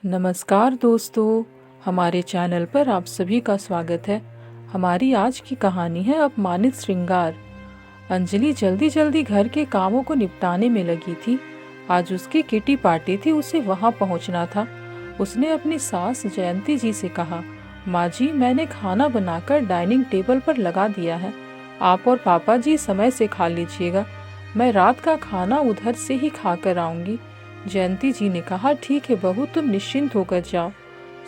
नमस्कार दोस्तों, हमारे चैनल पर आप सभी का स्वागत है। हमारी आज की कहानी है अपमानित श्रृंगार। अंजलि जल्दी जल्दी घर के कामों को निपटाने में लगी थी। आज उसकी किटी पार्टी थी, उसे वहां पहुंचना था। उसने अपनी सास जयंती जी से कहा, माँ जी, मैंने खाना बनाकर डाइनिंग टेबल पर लगा दिया है। आप और पापा जी समय से खा लीजिएगा। मैं रात का खाना उधर से ही खा कर आऊंगी। जयंती जी ने कहा, ठीक है बहू, तुम निश्चिंत होकर जाओ।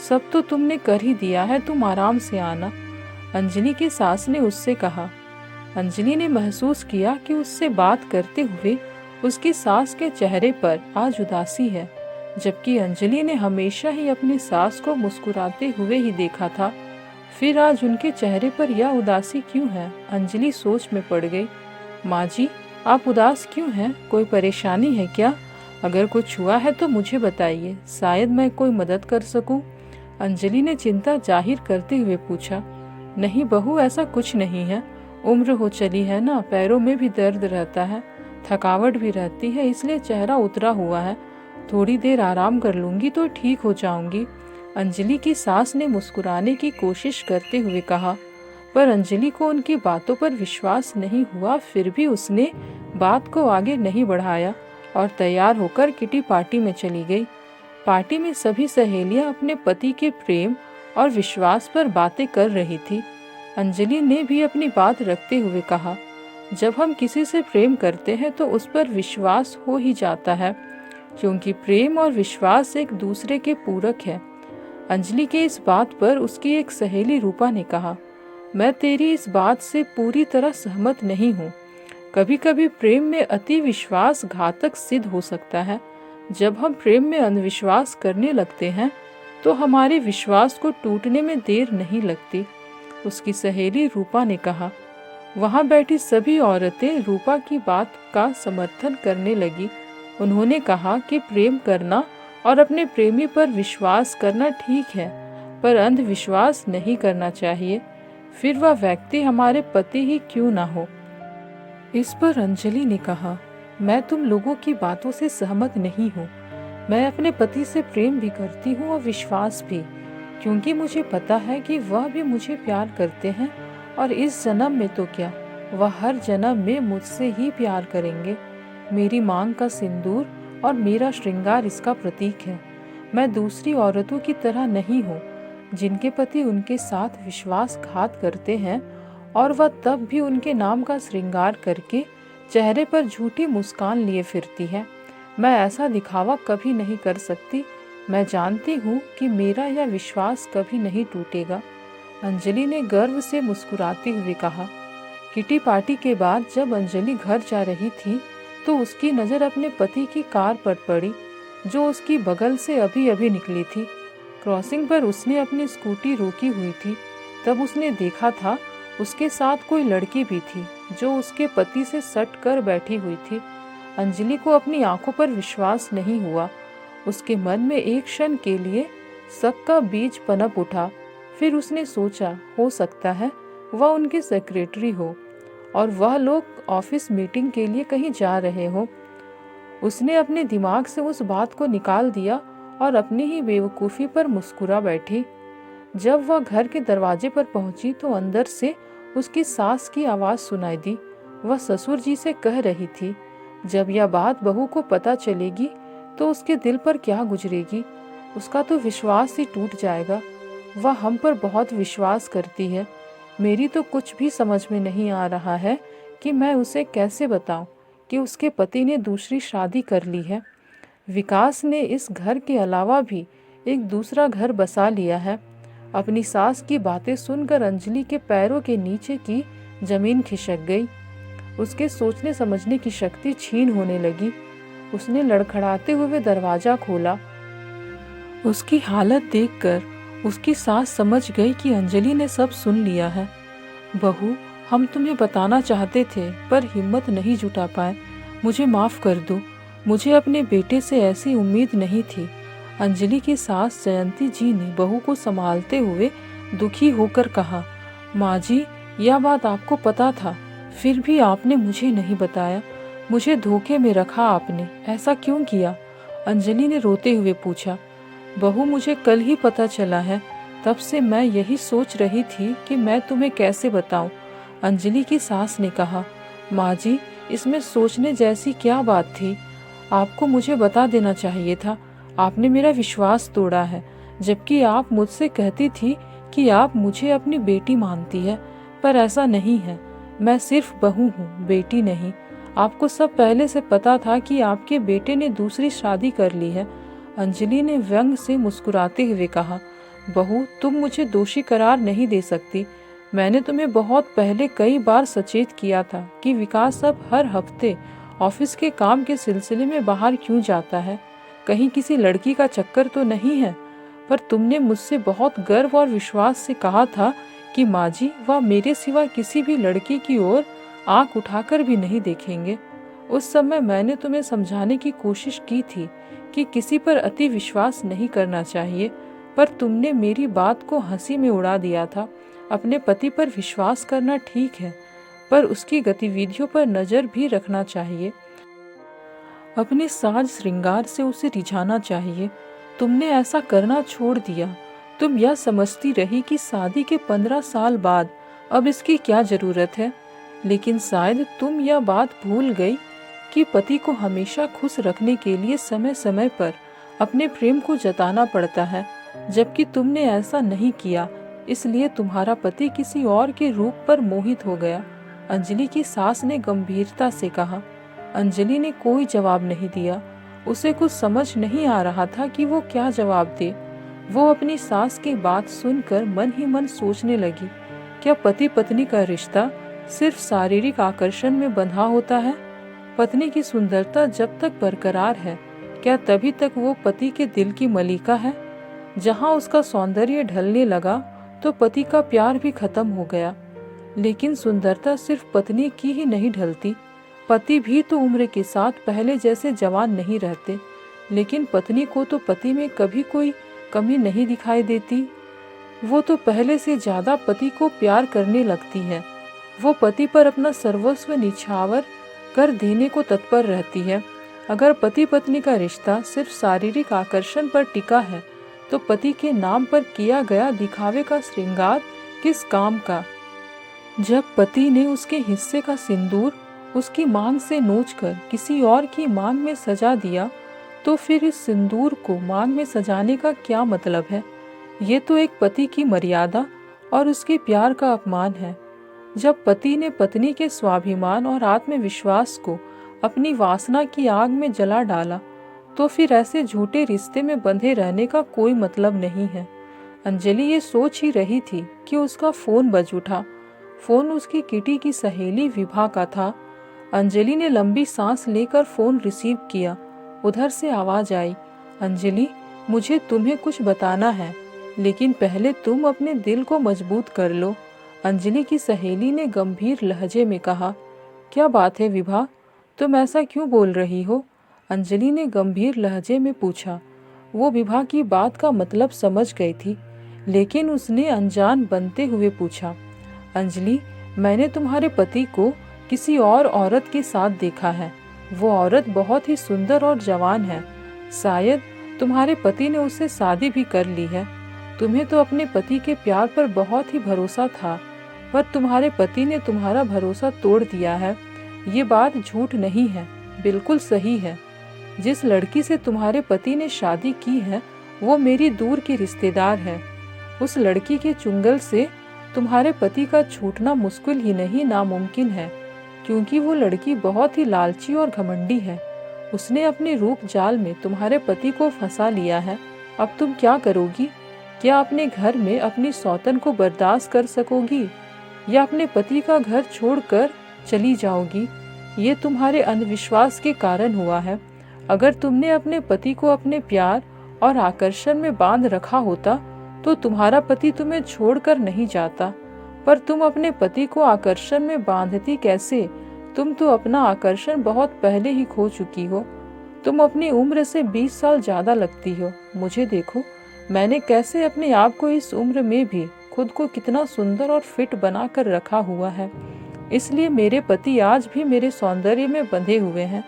सब तो तुमने कर ही दिया है, तुम आराम से आना। अंजलि की सास ने उससे कहा। अंजलि ने महसूस किया कि उससे बात करते हुए उसकी सास के चेहरे पर आज उदासी है, जबकि अंजलि ने हमेशा ही अपनी सास को मुस्कुराते हुए ही देखा था। फिर आज उनके चेहरे पर यह उदासी क्यों है? अंजलि सोच में पड़ गई। माँ जी, आप उदास क्यों हैं? कोई परेशानी है क्या? अगर कुछ हुआ है तो मुझे बताइए, शायद मैं कोई मदद कर सकूं। अंजलि ने चिंता जाहिर करते हुए पूछा। नहीं बहू, ऐसा कुछ नहीं है। उम्र हो चली है ना, पैरों में भी दर्द रहता है, थकावट भी रहती है, इसलिए चेहरा उतरा हुआ है। थोड़ी देर आराम कर लूंगी तो ठीक हो जाऊंगी। अंजलि की सास ने मुस्कुराने की कोशिश करते हुए कहा, पर अंजलि को उनकी बातों पर विश्वास नहीं हुआ। फिर भी उसने बात को आगे नहीं बढ़ाया और तैयार होकर किटी पार्टी में चली गई। पार्टी में सभी सहेलियां अपने पति के प्रेम और विश्वास पर बातें कर रही थी। अंजलि ने भी अपनी बात रखते हुए कहा, जब हम किसी से प्रेम करते हैं तो उस पर विश्वास हो ही जाता है, क्योंकि प्रेम और विश्वास एक दूसरे के पूरक है। अंजलि के इस बात पर उसकी एक सहेली रूपा ने कहा, मैं तेरी इस बात से पूरी तरह सहमत नहीं हूँ। कभी कभी प्रेम में अति विश्वास घातक सिद्ध हो सकता है। जब हम प्रेम में अंधविश्वास करने लगते हैं तो हमारे विश्वास को टूटने में देर नहीं लगती। उसकी सहेली रूपा ने कहा। वहां बैठी सभी औरतें रूपा की बात का समर्थन करने लगी। उन्होंने कहा कि प्रेम करना और अपने प्रेमी पर विश्वास करना ठीक है, पर अंधविश्वास नहीं करना चाहिए, फिर वह व्यक्ति हमारे पति ही क्यों ना हो। इस पर अंजलि ने कहा, मैं तुम लोगों की बातों से सहमत नहीं हूँ। मैं अपने पति से प्रेम भी करती हूँ और विश्वास भी, क्योंकि मुझे पता है कि वह भी मुझे प्यार करते हैं, और इस जन्म में तो क्या, वह हर जन्म में मुझसे ही प्यार करेंगे। मेरी मांग का सिंदूर और मेरा श्रृंगार इसका प्रतीक है। मैं दूसरी औरतों की तरह नहीं हूँ, जिनके पति उनके साथ विश्वासघात करते हैं और वह तब भी उनके नाम का श्रृंगार करके चेहरे पर झूठी मुस्कान लिए फिरती है। मैं ऐसा दिखावा कभी नहीं कर सकती। मैं जानती हूँ कि मेरा यह विश्वास कभी नहीं टूटेगा। अंजलि ने गर्व से मुस्कुराते हुए कहा। किटी पार्टी के बाद जब अंजलि घर जा रही थी तो उसकी नज़र अपने पति की कार पर पड़ी, जो उसकी बगल से अभी अभी निकली थी। क्रॉसिंग पर उसने अपनी स्कूटी रोकी हुई थी। तब उसने देखा था उसके साथ कोई लड़की भी थी, जो उसके पति से सट कर बैठी हुई थी। अंजलि को अपनी आंखों पर विश्वास नहीं हुआ। उसके मन में एक क्षण के लिए शक का बीज पनप उठा। फिर उसने सोचा, हो सकता है वह उनकी सेक्रेटरी हो और वह लोग ऑफिस मीटिंग के लिए कहीं जा रहे हो। उसने अपने दिमाग से उस बात को निकाल दिया और अपनी ही बेवकूफ़ी पर मुस्कुरा बैठी। जब वह घर के दरवाजे पर पहुंची तो अंदर से उसकी सास की आवाज़ सुनाई दी। वह ससुर जी से कह रही थी, जब यह बात बहू को पता चलेगी तो उसके दिल पर क्या गुजरेगी। उसका तो विश्वास ही टूट जाएगा। वह हम पर बहुत विश्वास करती है। मेरी तो कुछ भी समझ में नहीं आ रहा है कि मैं उसे कैसे बताऊं कि उसके पति ने दूसरी शादी कर ली है। विकास ने इस घर के अलावा भी एक दूसरा घर बसा लिया है। अपनी सास की बातें सुनकर अंजलि के पैरों के नीचे की जमीन खिसक गई। उसके सोचने समझने की शक्ति छीन होने लगी। उसने लड़खड़ाते हुए दरवाजा खोला। उसकी हालत देखकर उसकी सास समझ गई कि अंजलि ने सब सुन लिया है। बहू, हम तुम्हें बताना चाहते थे पर हिम्मत नहीं जुटा पाए। मुझे माफ कर दो। मुझे अपने बेटे से ऐसी उम्मीद नहीं थी। अंजलि की सास जयंती जी ने बहू को संभालते हुए दुखी होकर कहा, माँ जी, यह बात आपको पता था, फिर भी आपने मुझे नहीं बताया। मुझे धोखे में रखा आपने। ऐसा क्यों किया? अंजलि ने रोते हुए पूछा। बहू, मुझे कल ही पता चला है। तब से मैं यही सोच रही थी कि मैं तुम्हें कैसे बताऊं। अंजलि की सास ने कहा। माँ जी, इसमें सोचने जैसी क्या बात थी? आपको मुझे बता देना चाहिए था। आपने मेरा विश्वास तोड़ा है, जबकि आप मुझसे कहती थी कि आप मुझे अपनी बेटी मानती है। पर ऐसा नहीं है। मैं सिर्फ बहू हूँ, बेटी नहीं। आपको सब पहले से पता था कि आपके बेटे ने दूसरी शादी कर ली है। अंजलि ने व्यंग से मुस्कुराते हुए कहा। बहू, तुम मुझे दोषी करार नहीं दे सकती। मैंने तुम्हें बहुत पहले कई बार सचेत किया था कि विकास अब हर हफ्ते ऑफिस के काम के सिलसिले में बाहर क्यों जाता है। कहीं किसी लड़की का चक्कर तो नहीं है। पर तुमने मुझसे बहुत गर्व और विश्वास से कहा था कि माँ जी, वह मेरे सिवा किसी भी लड़की की ओर आंख उठाकर भी नहीं देखेंगे। उस समय मैंने तुम्हें समझाने की कोशिश की थी कि किसी पर अति विश्वास नहीं करना चाहिए, पर तुमने मेरी बात को हंसी में उड़ा दिया था। अपने पति पर विश्वास करना ठीक है, पर उसकी गतिविधियों पर नजर भी रखना चाहिए। अपने साज श्रृंगार से उसे रिझाना चाहिए। तुमने ऐसा करना छोड़ दिया। तुम यह समझती रही कि शादी के 15 साल बाद अब इसकी क्या जरूरत है। लेकिन शायद तुम यह बात भूल गई कि पति को हमेशा खुश रखने के लिए समय समय पर अपने प्रेम को जताना पड़ता है, जबकि तुमने ऐसा नहीं किया। इसलिए तुम्हारा पति किसी और के रूप पर मोहित हो गया। अंजलि की सास ने गंभीरता से कहा। अंजलि ने कोई जवाब नहीं दिया। उसे कुछ समझ नहीं आ रहा था कि वो क्या जवाब दे। वो अपनी सास की बात सुनकर मन ही मन सोचने लगी, क्या पति पत्नी का रिश्ता सिर्फ शारीरिक आकर्षण में बंधा होता है? पत्नी की सुंदरता जब तक बरकरार है, क्या तभी तक वो पति के दिल की मलिका है? जहाँ उसका सौंदर्य ढलने लगा तो पति का प्यार भी खत्म हो गया। लेकिन सुंदरता सिर्फ पत्नी की ही नहीं ढलती। पति भी तो उम्र के साथ पहले जैसे जवान नहीं रहते। लेकिन पत्नी को तो पति में कभी कोई कमी नहीं दिखाई देती। वो तो पहले से ज्यादा पति को प्यार करने लगती है। वो पति पर अपना सर्वस्व निछावर कर देने को तत्पर रहती है। अगर पति पत्नी का रिश्ता सिर्फ शारीरिक आकर्षण पर टिका है, तो पति के नाम पर किया गया दिखावे का श्रृंगार किस काम का? जब पति ने उसके हिस्से का सिंदूर उसकी मांग से नोचकर किसी और की मांग में सजा दिया, तो फिर इस सिंदूर को मांग में सजाने का क्या मतलब है? ये तो एक पति की मर्यादा और उसके प्यार का अपमान है। जब पति ने पत्नी के स्वाभिमान और आत्मविश्वास को अपनी वासना की आग में जला डाला, तो फिर ऐसे झूठे रिश्ते में बंधे रहने का कोई मतलब नहीं है। अंजलि ये सोच ही रही थी कि उसका फोन बज उठा। फोन उसकी किटी की सहेली विभा का था। अंजलि ने लंबी सांस लेकर फोन रिसीव किया। उधर से आवाज आई, अंजलि, मुझे तुम्हें कुछ बताना है, लेकिन पहले तुम अपने दिल को मजबूत कर लो। अंजलि की सहेली ने गंभीर लहजे में कहा। क्या बात है विभा, तुम ऐसा क्यों बोल रही हो? अंजलि ने गंभीर लहजे में पूछा। वो विभा की बात का मतलब समझ गई थी, लेकिन उसने अनजान बनते हुए पूछा, अंजलि, मैंने तुम्हारे पति को किसी और औरत के साथ देखा है। वो औरत बहुत ही सुंदर और जवान है। शायद तुम्हारे पति ने उससे शादी भी कर ली है। तुम्हें तो अपने पति के प्यार पर बहुत ही भरोसा था, पर तुम्हारे पति ने तुम्हारा भरोसा तोड़ दिया है। ये बात झूठ नहीं है, बिल्कुल सही है। जिस लड़की से तुम्हारे पति ने शादी की है, वो मेरी दूर की रिश्तेदार है। उस लड़की के चुंगल से तुम्हारे पति का छूटना मुश्किल ही नहीं, नामुमकिन है, क्योंकि वो लड़की बहुत ही लालची और घमंडी है। उसने अपने रूप जाल में तुम्हारे पति को फंसा लिया है। अब तुम क्या करोगी? क्या अपने घर में अपनी सौतन को बर्दाश्त कर सकोगी, या अपने पति का घर छोड़कर चली जाओगी? ये तुम्हारे अंधविश्वास के कारण हुआ है। अगर तुमने अपने पति को अपने प्यार और आकर्षण में बांध रखा होता, तो तुम्हारा पति तुम्हें छोड़कर नहीं जाता। पर तुम अपने पति को आकर्षण में बांधती कैसे? तुम तो अपना आकर्षण बहुत पहले ही खो चुकी हो। तुम अपनी उम्र से 20 साल ज्यादा लगती हो। मुझे देखो, मैंने कैसे अपने आप को इस उम्र में भी खुद को कितना सुंदर और फिट बना कर रखा हुआ है। इसलिए मेरे पति आज भी मेरे सौंदर्य में बंधे हुए हैं।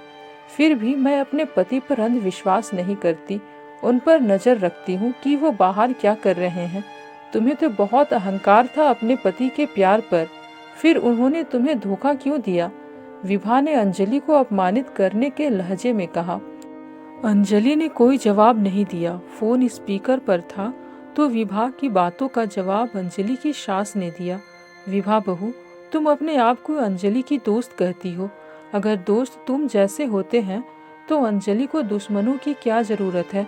फिर भी मैं अपने पति पर अंधविश्वास नहीं करती उन पर नजर रखती हूँ कि वो बाहर क्या कर रहे हैं। तुम्हें तो बहुत अहंकार था अपने पति के प्यार पर, फिर उन्होंने तुम्हें धोखा क्यों दिया? विभा ने अंजलि को अपमानित करने के लहजे में कहा। अंजलि ने कोई जवाब नहीं दिया। फोन स्पीकर पर था तो विभा की बातों का जवाब अंजलि की सास ने दिया। विभा बहू, तुम अपने आप को अंजलि की दोस्त कहती हो। अगर दोस्त तुम जैसे होते हैं तो अंजलि को दुश्मनों की क्या जरूरत है?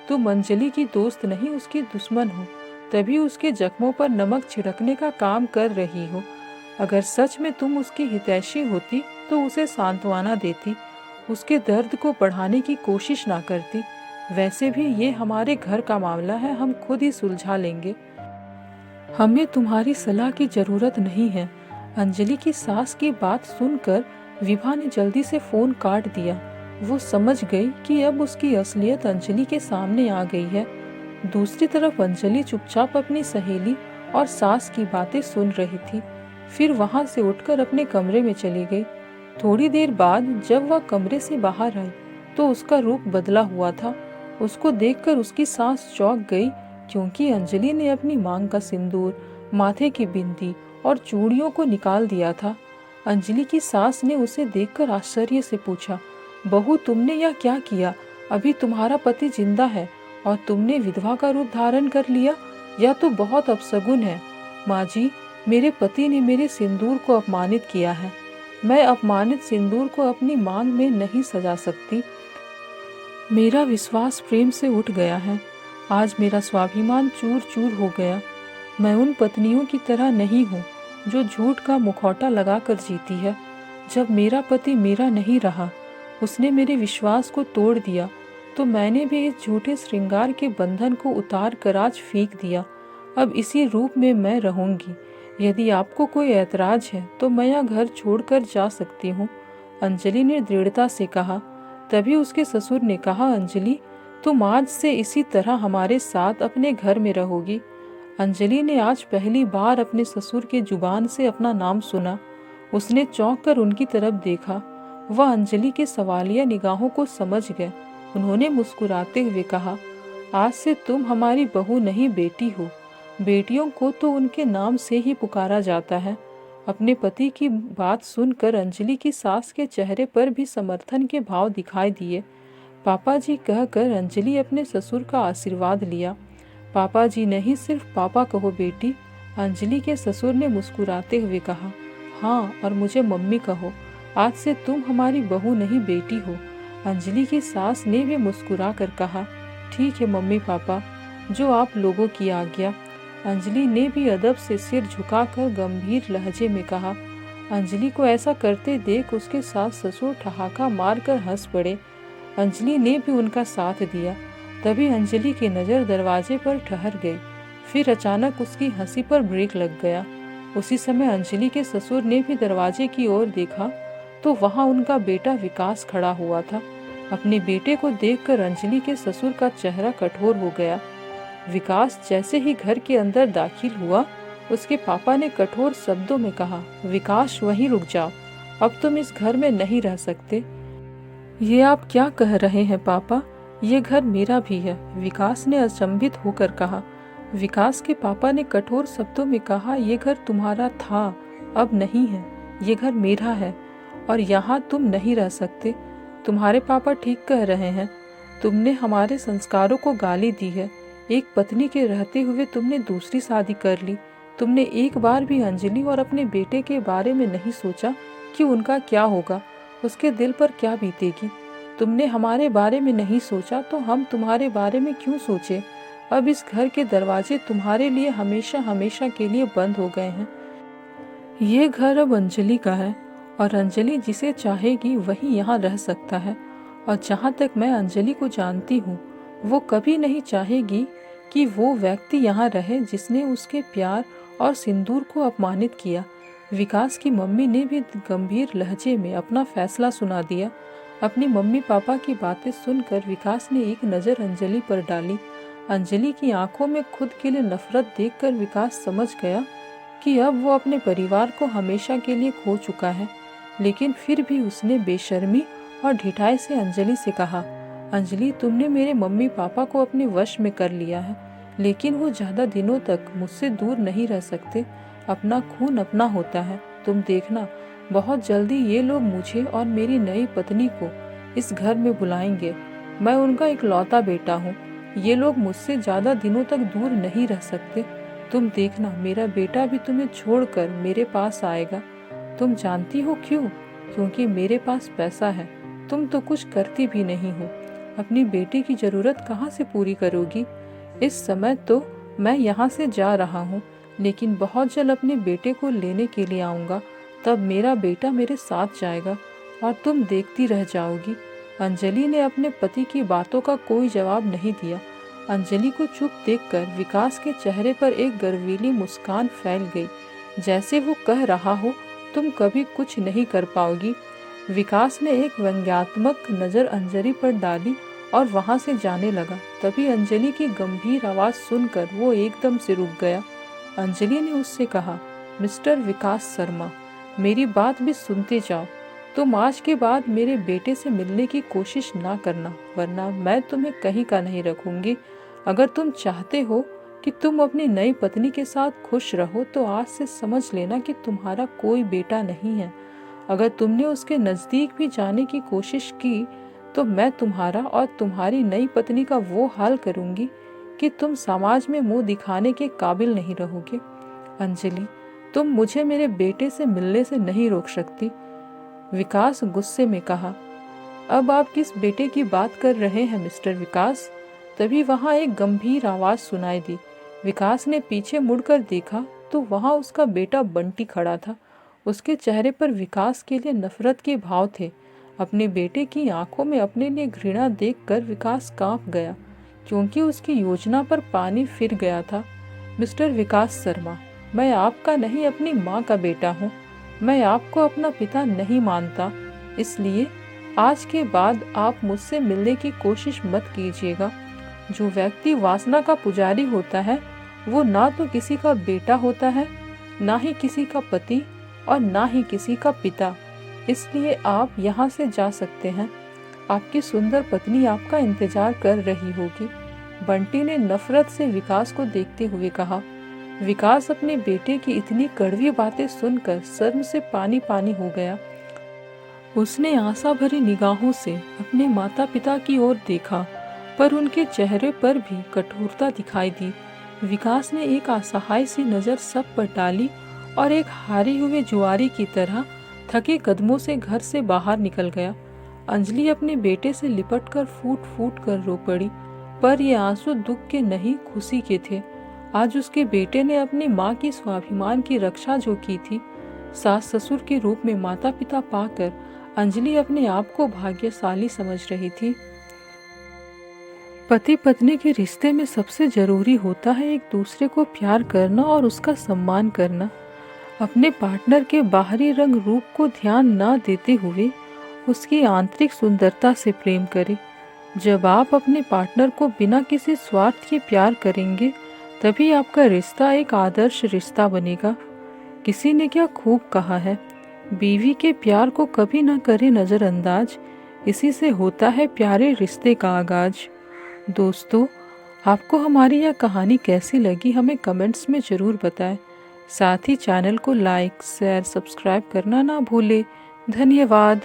तुम अंजलि की दोस्त नहीं, उसकी दुश्मन हो, तभी उसके जख्मों पर नमक छिड़कने का काम कर रही हो। अगर सच में तुम उसकी हितैषी होती तो उसे सांत्वना देती, उसके दर्द को बढ़ाने की कोशिश ना करती। वैसे भी ये हमारे घर का मामला है, हम खुद ही सुलझा लेंगे। हमें तुम्हारी सलाह की जरूरत नहीं है। अंजलि की सास की बात सुनकर विभा ने जल्दी से फोन काट दिया। वो समझ गई कि अब उसकी असलियत अंजलि के सामने आ गई है। दूसरी तरफ अंजलि चुपचाप अपनी सहेली और सास की बातें सुन रही थी। फिर वहां से उठकर अपने कमरे में चली गई। थोड़ी देर बाद जब वह कमरे से बाहर आई तो उसका रूप बदला हुआ था। उसको देखकर उसकी सास चौंक गई, क्योंकि अंजलि ने अपनी मांग का सिंदूर, माथे की बिंदी और चूड़ियों को निकाल दिया था। अंजलि की सास ने उसे देखकर आश्चर्य से पूछा, बहू तुमने यह क्या किया? अभी तुम्हारा पति जिंदा है और तुमने विधवा का रूप धारण कर लिया? यह तो बहुत अपशगुन है। माँ जी, मेरे पति ने मेरे सिंदूर को अपमानित किया है। मैं अपमानित सिंदूर को अपनी मांग में नहीं सजा सकती। मेरा विश्वास प्रेम से उठ गया है। आज मेरा स्वाभिमान चूर चूर हो गया। मैं उन पत्नियों की तरह नहीं हूँ जो झूठ का मुखौटा लगाकर जीती है। जब मेरा पति मेरा नहीं रहा, उसने मेरे विश्वास को तोड़ दिया, तो मैंने भी इस झूठे श्रृंगार के बंधन को उतार कर आज फेंक दिया। अब इसी रूप में मैं रहूंगी। यदि आपको कोई ऐतराज है तो मैं यह घर छोड़कर जा सकती हूँ, अंजलि ने दृढ़ता से कहा। तभी उसके ससुर ने कहा, अंजलि तुम आज से इसी तरह हमारे साथ अपने घर में रहोगी। अंजलि ने आज पहली बार अपने ससुर के जुबान से अपना नाम सुना। उसने चौंक कर उनकी तरफ देखा। वह अंजलि के सवालिया निगाहों को समझ गए। उन्होंने मुस्कुराते हुए कहा, आज से तुम हमारी बहू नहीं बेटी हो। बेटियों को तो उनके नाम से ही पुकारा जाता है। अपने पति की बात सुनकर अंजलि की सास के चेहरे पर भी समर्थन के भाव दिखाई दिए। पापा जी कहकर अंजलि अपने ससुर का आशीर्वाद लिया। पापा जी नहीं, सिर्फ पापा कहो बेटी, अंजलि के ससुर ने मुस्कुराते हुए कहा। हाँ, और मुझे मम्मी कहो। आज से तुम हमारी बहू नहीं बेटी हो। अंजलि की सास ने भी मुस्कुरा कर कहा, ठीक है मम्मी पापा, जो आप लोगों की आज्ञा। अंजलि ने भी अदब से सिर झुकाकर गंभीर लहजे में कहा। अंजलि को ऐसा करते देख उसके सास ससुर ठहाका मारकर हंस पड़े। अंजलि ने भी उनका साथ दिया। तभी अंजलि की नज़र दरवाजे पर ठहर गई। फिर अचानक उसकी हंसी पर ब्रेक लग गया। उसी समय अंजलि के ससुर ने भी दरवाजे की ओर देखा तो वहां उनका बेटा विकास खड़ा हुआ था। अपने बेटे को देखकर अंजलि के ससुर का चेहरा कठोर हो गया। विकास जैसे ही घर के अंदर दाखिल हुआ, उसके पापा ने कठोर शब्दों में कहा, विकास वहीं रुक जाओ, अब तुम इस घर में नहीं रह सकते। ये आप क्या कह रहे हैं पापा? ये घर मेरा भी है, विकास ने अचंभित होकर कहा। विकास के पापा ने कठोर शब्दों में कहा, ये घर तुम्हारा था, अब नहीं है। ये घर मेरा है और यहाँ तुम नहीं रह सकते। तुम्हारे पापा ठीक कह रहे हैं। तुमने हमारे संस्कारों को गाली दी है। एक पत्नी के रहते हुए तुमने दूसरी शादी कर ली। तुमने एक बार भी अंजलि और अपने बेटे के बारे में नहीं सोचा कि उनका क्या होगा, उसके दिल पर क्या बीतेगी। तुमने हमारे बारे में नहीं सोचा तो हम तुम्हारे बारे में क्यों सोचे। अब इस घर के दरवाजे तुम्हारे लिए हमेशा हमेशा के लिए बंद हो गए हैं। ये घर अब अंजलि का है और अंजलि जिसे चाहेगी वही यहाँ रह सकता है। और जहाँ तक मैं अंजलि को जानती हूँ, वो कभी नहीं चाहेगी कि वो व्यक्ति यहाँ रहे जिसने उसके प्यार और सिंदूर को अपमानित किया। विकास की मम्मी ने भी गंभीर लहजे में अपना फैसला सुना दिया। अपनी मम्मी पापा की बातें सुनकर विकास ने एक नज़र अंजलि पर डाली। अंजलि की आंखों में खुद के लिए नफरत देखकर विकास समझ गया कि अब वो अपने परिवार को हमेशा के लिए खो चुका है। लेकिन फिर भी उसने बेशर्मी और ढिठाई से अंजलि से कहा, अंजलि, तुमने मेरे मम्मी पापा को अपने वश में कर लिया है, लेकिन वो ज़्यादा दिनों तक मुझसे दूर नहीं रह सकते। अपना खून अपना होता है। तुम देखना, बहुत जल्दी ये लोग मुझे और मेरी नई पत्नी को इस घर में बुलाएंगे। मैं उनका इकलौता बेटा हूँ। ये लोग मुझसे ज़्यादा दिनों तक दूर नहीं रह सकते। तुम देखना, मेरा बेटा भी तुम्हें छोड़कर मेरे पास आएगा। तुम जानती हो क्यों? क्योंकि मेरे पास पैसा है। तुम तो कुछ करती भी नहीं हो। अपनी बेटे की ज़रूरत कहाँ से पूरी करोगी? इस समय तो मैं यहाँ से जा रहा हूँ, लेकिन बहुत जल्द अपने बेटे को लेने के लिए आऊँगा। तब मेरा बेटा मेरे साथ जाएगा और तुम देखती रह जाओगी। अंजलि ने अपने पति की बातों का कोई जवाब नहीं दिया। अंजलि को चुप देखकर विकास के चेहरे पर एक गर्वीली मुस्कान फैल गई, जैसे वो कह रहा हो, तुम कभी कुछ नहीं कर पाओगी। विकास ने एक व्यंग्यात्मक नज़र अंजलि पर डाली और वहां से जाने लगा। तभी अंजलि की गंभीर आवाज़ सुनकर वो एकदम से रुक गया। अंजलि ने उससे कहा, मिस्टर विकास शर्मा, मेरी बात भी सुनते जाओ। तुम आज के बाद मेरे बेटे से मिलने की कोशिश ना करना, वरना मैं तुम्हें कहीं का नहीं रखूंगी। अगर तुम चाहते हो कि तुम अपनी नई पत्नी के साथ खुश रहो, तो आज से समझ लेना कि तुम्हारा कोई बेटा नहीं है। अगर तुमने उसके नज़दीक भी जाने की कोशिश की, तो मैं तुम्हारा और तुम्हारी नई पत्नी का वो हाल करूंगी कि तुम समाज में मुंह दिखाने के काबिल नहीं रहोगे। अंजलि, तुम मुझे मेरे बेटे से मिलने से नहीं रोक सकती। विकास गुस्से में कहा। अब आप किस बेटे की बात कर रहे हैं मिस्टर विकास? तभी वहां एक गंभीर आवाज सुनाई दी। विकास ने पीछे मुड़कर देखा तो वहां उसका बेटा बंटी खड़ा था। उसके चेहरे पर विकास के लिए नफरत के भाव थे। अपने बेटे की आंखों में अपने लिए घृणा देखकर विकास कांप गया, क्योंकि उसकी योजना पर पानी फिर गया था। मिस्टर विकास शर्मा, मैं आपका नहीं, अपनी माँ का बेटा हूँ। मैं आपको अपना पिता नहीं मानता, इसलिए आज के बाद आप मुझसे मिलने की कोशिश मत कीजिएगा। जो व्यक्ति वासना का पुजारी होता है, वो ना तो किसी का बेटा होता है, ना ही किसी का पति और ना ही किसी का पिता। इसलिए आप यहाँ से जा सकते हैं। आपकी सुंदर पत्नी आपका इंतजार कर रही होगी। बंटी ने नफरत से विकास को देखते हुए कहा। विकास अपने बेटे की इतनी कड़वी बातें सुनकर शर्म से पानी पानी हो गया। उसने आशा भरी निगाहों से अपने माता पिता की ओर देखा, पर उनके चेहरे पर भी कठोरता दिखाई दी। विकास ने एक असहाय सी नज़र सब पर डाली और एक हारे हुए जुआरी की तरह थके कदमों से घर से बाहर निकल गया। अंजलि अपने बेटे से लिपटकर फूट फूट कर रो पड़ी, पर ये आंसू दुख के नहीं, खुशी के थे। आज उसके बेटे ने अपनी माँ की स्वाभिमान की रक्षा जो की थी, सास ससुर के रूप में माता पिता पाकर अंजलि अपने आप को भाग्यशाली समझ रही थी। पति पत्नी के रिश्ते में सबसे जरूरी होता है एक दूसरे को प्यार करना और उसका सम्मान करना। अपने पार्टनर के बाहरी रंग रूप को ध्यान न देते हुए उसकी आंतरिक सुंदरता से प्रेम करें। जब आप अपने पार्टनर को बिना किसी स्वार्थ के प्यार करेंगे, तभी आपका रिश्ता एक आदर्श रिश्ता बनेगा। किसी ने क्या खूब कहा है, बीवी के प्यार को कभी न करे नज़रअंदाज, इसी से होता है प्यारे रिश्ते का आगाज। दोस्तों, आपको हमारी यह कहानी कैसी लगी हमें कमेंट्स में ज़रूर बताएं। साथ ही चैनल को लाइक, शेयर, सब्सक्राइब करना ना भूलें। धन्यवाद।